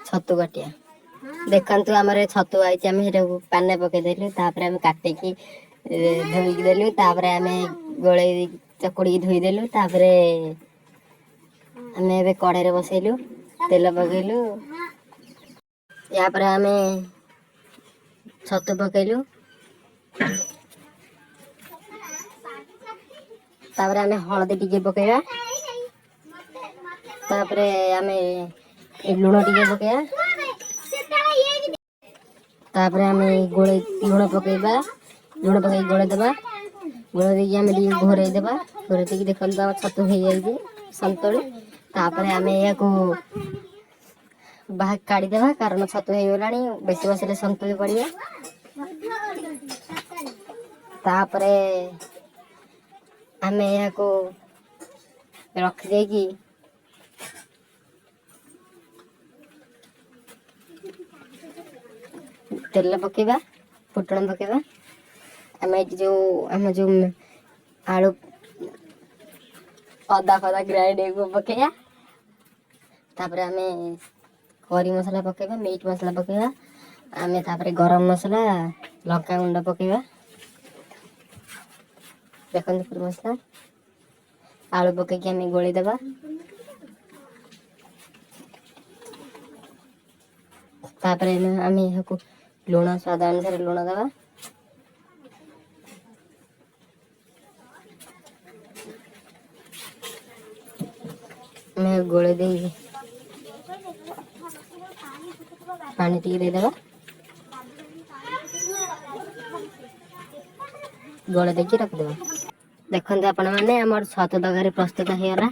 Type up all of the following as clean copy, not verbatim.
छतु काटिया देखु आम छतु आई आम पाने पकईदेलु आम काटिकी धोईक देलु आम गोल चकुड़ी धोईदेलु आम ए कड़े बसैलु तेल पकईलु यापर आम छतु पकईलु आम हलदी टिके पकईबा आम लुण टिके पकईबा आम गोले लुण पकईबा लुण पकई गोले देबा गोले देकी आम घोरई देबा घोरई देकी देखो आम छतु हो जाए संतुली आम या बाहर काढ़ीदेबा कारण छतु हो गला बेसी बसले संतुली पड़िया आम या रखिदे कि तेल पकेबा फुटण पकेबा आम जो आलू अदा फदा ग्राइंड पकेया आम करी मसला पकेबा मीट मसला पकेबा आम गरम मसला लंका गुंड पकेबा देखो पूरी मसला आलू पकईकि आम गोली देबा आम लुण स्वाद अनुसार लुण देबा गोले दे पानी टी देदेबा गोले देखिए रखिदेबा देखो आपण मैंने आम छतु तरकारी प्रस्तुत होगा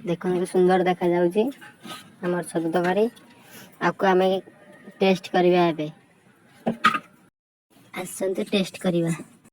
देखो सुंदर देखा जाउची हमर छतु तरकारी आपको आम टेस्ट करवा आसते टेस्ट करवा।